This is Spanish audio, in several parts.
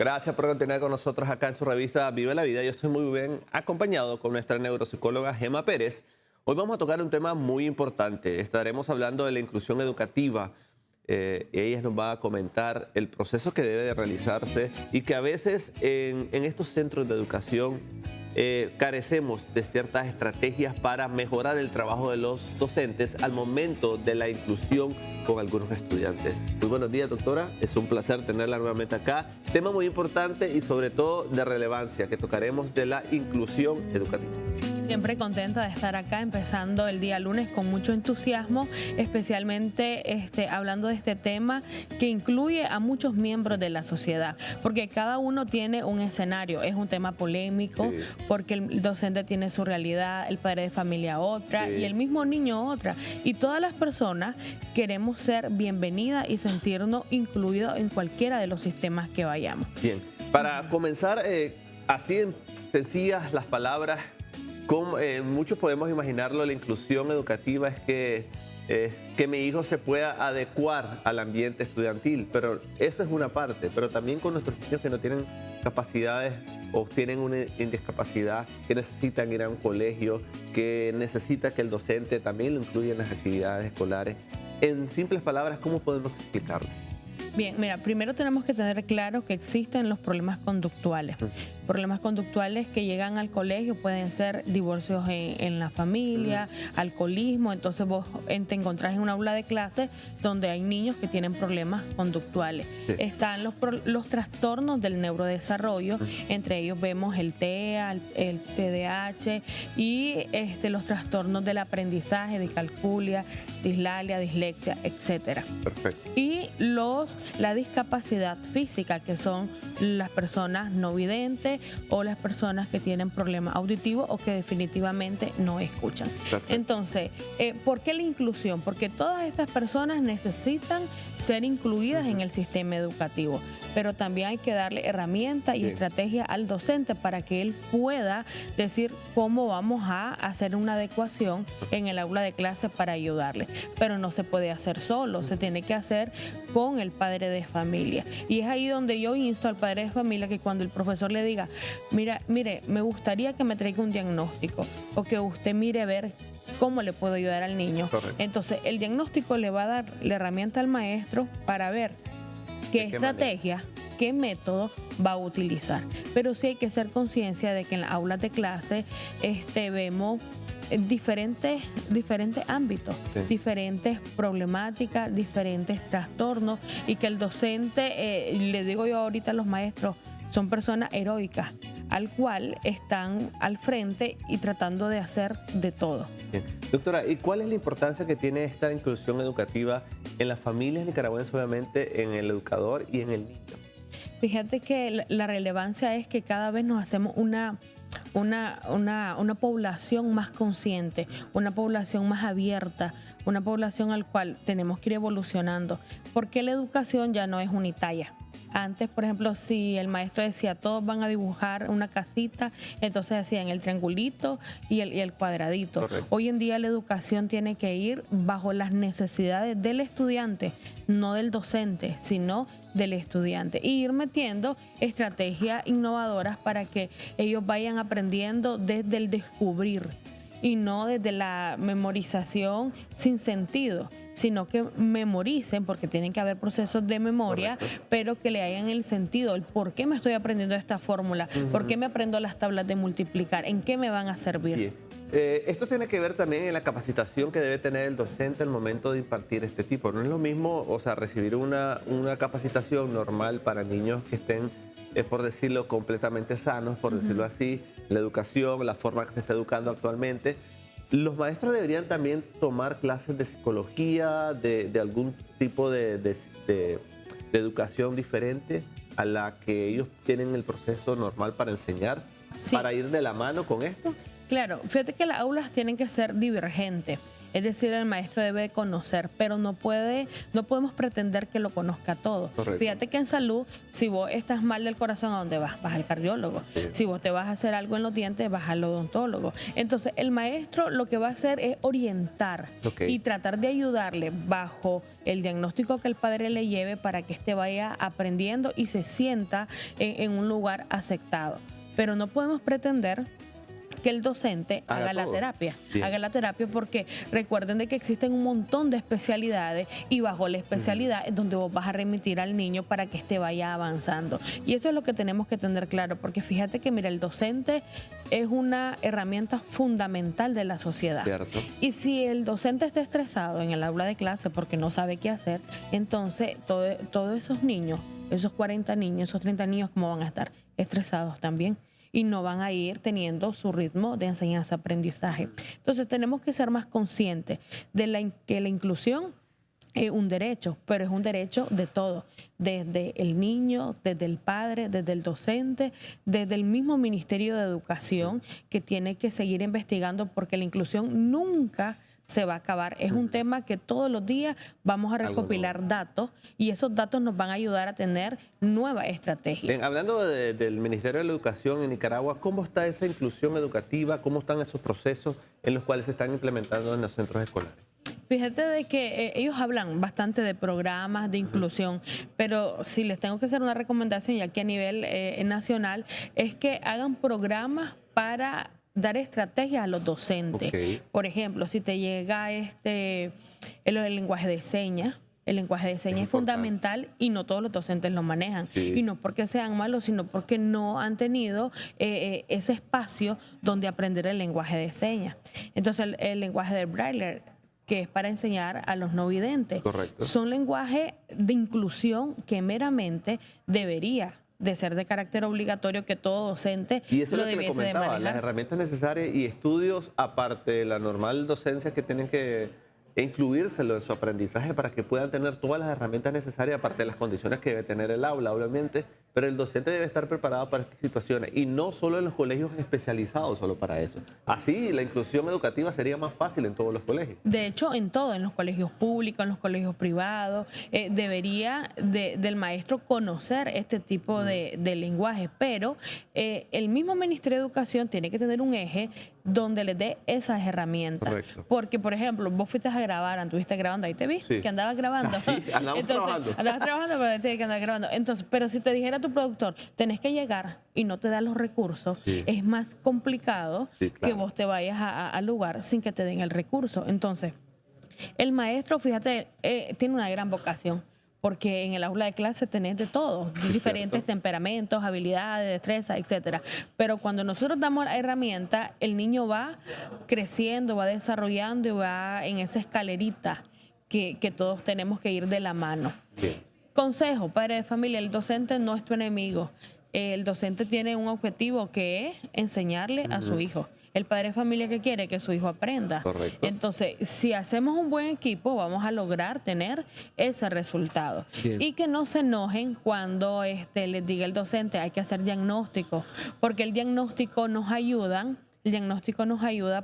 Gracias por continuar con nosotros acá en su revista Vive la Vida. Yo estoy muy bien acompañado con nuestra neuropsicóloga Gemma Pérez. Hoy vamos a tocar un tema muy importante. Estaremos hablando de la inclusión educativa. Ella nos va a comentar el proceso que debe de realizarse y que a veces en estos centros de educación carecemos de ciertas estrategias para mejorar el trabajo de los docentes al momento de la inclusión con algunos estudiantes. Muy buenos días, doctora. Es un placer tenerla nuevamente acá. Tema muy importante y sobre todo de relevancia que tocaremos de la inclusión educativa. Siempre contenta de estar acá, empezando el día lunes con mucho entusiasmo, especialmente hablando de este tema que incluye a muchos miembros de la sociedad, porque cada uno tiene un escenario. Es un tema polémico, sí, porque el docente tiene su realidad, el padre de familia otra, sí, y el mismo niño otra. Y todas las personas queremos ser bienvenidas y sentirnos incluidos en cualquiera de los sistemas que vayamos. Bien, para comenzar, así en sencillas las palabras, muchos podemos imaginarlo, la inclusión educativa es que mi hijo se pueda adecuar al ambiente estudiantil, pero eso es una parte, pero también con nuestros niños que no tienen capacidades o tienen una discapacidad, que necesitan ir a un colegio, que necesita que el docente también lo incluya en las actividades escolares. En simples palabras, ¿cómo podemos explicarlo? Bien, mira, primero tenemos que tener claro que existen los problemas conductuales. Problemas conductuales que llegan al colegio pueden ser divorcios en la familia, alcoholismo. Entonces vos te encontrás en un aula de clase donde hay niños que tienen problemas conductuales. Sí. Están los trastornos del neurodesarrollo, entre ellos vemos el TEA, el TDAH y los trastornos del aprendizaje, discalculia, dislalia, dislexia, etcétera. Perfecto. Y la discapacidad física, que son las personas no videntes o las personas que tienen problemas auditivos o que definitivamente no escuchan. Perfecto. Entonces, ¿por qué la inclusión? Porque todas estas personas necesitan ser incluidas en el sistema educativo, pero también hay que darle herramientas y estrategias al docente para que él pueda decir cómo vamos a hacer una adecuación en el aula de clase para ayudarle. Pero no se puede hacer solo, se tiene que hacer con el padre de familia. Y es ahí donde yo insto al padre de familia que cuando el profesor le diga, mire, me gustaría que me traiga un diagnóstico o que usted mire a ver cómo le puedo ayudar al niño. Correcto. Entonces, el diagnóstico le va a dar la herramienta al maestro para ver qué estrategia, qué método va a utilizar. Pero sí hay que ser conciencia de que en las aulas de clase vemos diferentes ámbitos, sí, diferentes problemáticas, diferentes trastornos, y que el docente, le digo yo ahorita a los maestros, son personas heroicas, al cual están al frente y tratando de hacer de todo. Bien. Doctora, ¿y cuál es la importancia que tiene esta inclusión educativa en las familias nicaragüenses, obviamente, en el educador y en el niño? Fíjate que la relevancia es que cada vez nos hacemos una población más consciente, una población más abierta, una población al cual tenemos que ir evolucionando, porque la educación ya no es unitaria. Antes, por ejemplo, si el maestro decía todos van a dibujar una casita, entonces hacían el triangulito y el cuadradito. Correcto. Hoy en día la educación tiene que ir bajo las necesidades del estudiante, no del docente, sino del estudiante, y ir metiendo estrategias innovadoras para que ellos vayan aprendiendo desde el descubrir y no desde la memorización sin sentido, sino que memoricen, porque tienen que haber procesos de memoria. Correcto. Pero que le hagan el sentido, el por qué me estoy aprendiendo esta fórmula, por qué me aprendo las tablas de multiplicar, en qué me van a servir. Bien. Esto tiene que ver también en la capacitación que debe tener el docente al momento de impartir este tipo. No es lo mismo, o sea, recibir una capacitación normal para niños que estén, por decirlo, completamente sanos, por decirlo así, la educación, la forma que se está educando actualmente. Los maestros deberían también tomar clases de psicología, de algún tipo de educación diferente a la que ellos tienen el proceso normal para enseñar, sí, para ir de la mano con esto. Claro, fíjate que las aulas tienen que ser divergentes. Es decir, el maestro debe conocer, pero no podemos pretender que lo conozca todo. Correcto. Fíjate que en salud, si vos estás mal del corazón, ¿a dónde vas? Vas al cardiólogo. Sí. Si vos te vas a hacer algo en los dientes, vas al odontólogo. Entonces, el maestro lo que va a hacer es orientar y tratar de ayudarle bajo el diagnóstico que el padre le lleve para que éste vaya aprendiendo y se sienta en un lugar aceptado. Pero no podemos pretender que el docente haga la terapia. Bien. Haga la terapia porque recuerden de que existen un montón de especialidades y bajo la especialidad es donde vos vas a remitir al niño para que éste vaya avanzando. Y eso es lo que tenemos que tener claro, porque fíjate que, mira, el docente es una herramienta fundamental de la sociedad. Cierto. Y si el docente está estresado en el aula de clase porque no sabe qué hacer, entonces todos esos niños, esos 40 niños, esos 30 niños, ¿cómo van a estar? Estresados también. Y no van a ir teniendo su ritmo de enseñanza-aprendizaje. Entonces tenemos que ser más conscientes de que la inclusión es un derecho, pero es un derecho de todos, desde el niño, desde el padre, desde el docente, desde el mismo Ministerio de Educación, que tiene que seguir investigando porque la inclusión nunca se va a acabar. Es un tema que todos los días vamos a recopilar datos y esos datos nos van a ayudar a tener nuevas estrategias. Bien, hablando del Ministerio de la Educación en Nicaragua, ¿cómo está esa inclusión educativa? ¿Cómo están esos procesos en los cuales se están implementando en los centros escolares? Fíjate de que ellos hablan bastante de programas de inclusión, pero si les tengo que hacer una recomendación, ya que a nivel nacional, es que hagan programas para dar estrategias a los docentes. Por ejemplo, si te llega el lenguaje de señas, el lenguaje de señas es fundamental y no todos los docentes lo manejan. Sí. Y no porque sean malos, sino porque no han tenido ese espacio donde aprender el lenguaje de señas. Entonces, el lenguaje del braille, que es para enseñar a los no videntes, Correcto, son lenguajes de inclusión que meramente debería de ser de carácter obligatorio, que todo docente y eso lo es lo que le debiese de comentaba, manejar. las herramientas necesarias y estudios aparte de la normal docencia que tienen que incluírselo en su aprendizaje para que puedan tener todas las herramientas necesarias, aparte de las condiciones que debe tener el aula, obviamente, pero el docente debe estar preparado para estas situaciones y no solo en los colegios especializados solo para eso. Así la inclusión educativa sería más fácil en todos los colegios. De hecho, en todo, en los colegios públicos, en los colegios privados, debería del maestro conocer este tipo de lenguaje, pero el mismo Ministerio de Educación tiene que tener un eje donde les dé esas herramientas. Correcto. Porque, por ejemplo, vos fuiste a grabar, anduviste grabando, ahí te vi, Sí. que andabas grabando. Sí, andamos trabajando. Andabas trabajando, pero te que andabas grabando. Entonces, pero si te dijera tu productor, tenés que llegar y no te da los recursos, Sí. es más complicado Sí, claro. que vos te vayas al lugar sin que te den el recurso. Entonces, el maestro, fíjate, tiene una gran vocación, porque en el aula de clase tenés de todo, diferentes temperamentos, habilidades, destrezas, etcétera. Pero cuando nosotros damos la herramienta, el niño va creciendo, va desarrollando y va en esa escalerita que todos tenemos que ir de la mano. Bien. Consejo, padre de familia, el docente no es tu enemigo. El docente tiene un objetivo que es enseñarle a su hijo. El padre de familia que quiere que su hijo aprenda. Correcto. Entonces, si hacemos un buen equipo, vamos a lograr tener ese resultado. Bien. Y que no se enojen cuando les diga el docente, hay que hacer diagnóstico, porque el diagnóstico nos ayuda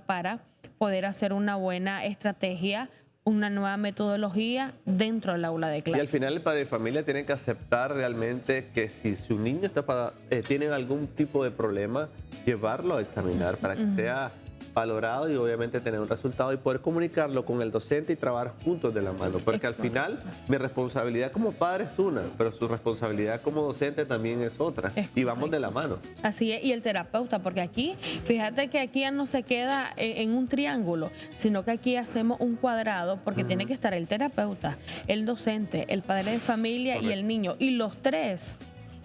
para poder hacer una buena estrategia, una nueva metodología dentro del aula de clase. Y al final el padre de familia tiene que aceptar realmente que si su niño tiene algún tipo de problema, llevarlo a examinar para que sea valorado y obviamente tener un resultado y poder comunicarlo con el docente y trabajar juntos de la mano. Porque al final mi responsabilidad como padre es una, pero su responsabilidad como docente también es otra. Y vamos de la mano. Así es, y el terapeuta, porque aquí, fíjate que aquí ya no se queda en un triángulo, sino que aquí hacemos un cuadrado, porque tiene que estar el terapeuta, el docente, el padre de familia y el niño, y los tres,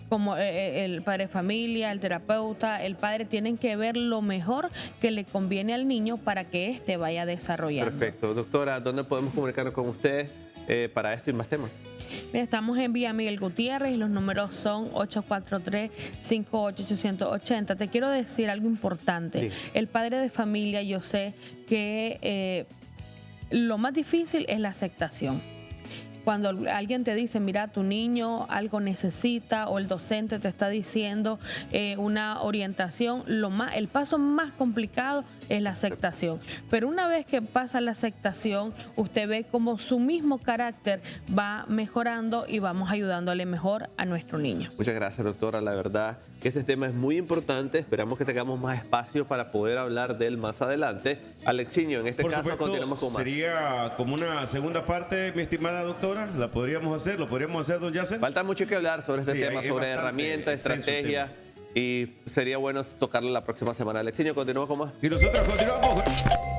como el padre de familia, el terapeuta, el padre, tienen que ver lo mejor que le conviene al niño para que éste vaya desarrollando. Perfecto. Doctora, ¿dónde podemos comunicarnos con usted para esto y más temas? Mira, estamos en Vía Miguel Gutiérrez y los números son 843-58880. Te quiero decir algo importante. Sí. El padre de familia, yo sé que lo más difícil es la aceptación. Cuando alguien te dice, mira, tu niño algo necesita, o el docente te está diciendo una orientación, el paso más complicado es la aceptación. Pero una vez que pasa la aceptación, usted ve como su mismo carácter va mejorando y vamos ayudándole mejor a nuestro niño. Muchas gracias, doctora. La verdad que este tema es muy importante. Esperamos que tengamos más espacio para poder hablar de él más adelante. Alexiño, en este caso continuamos con más. Sería como una segunda parte, mi estimada doctora. ¿La podríamos hacer? ¿Lo podríamos hacer, don Yasser? Falta mucho que hablar sobre este tema, sobre herramientas, estrategias. Y sería bueno tocarlo la próxima semana. Alexiño, continuamos con más. Y nosotros continuamos.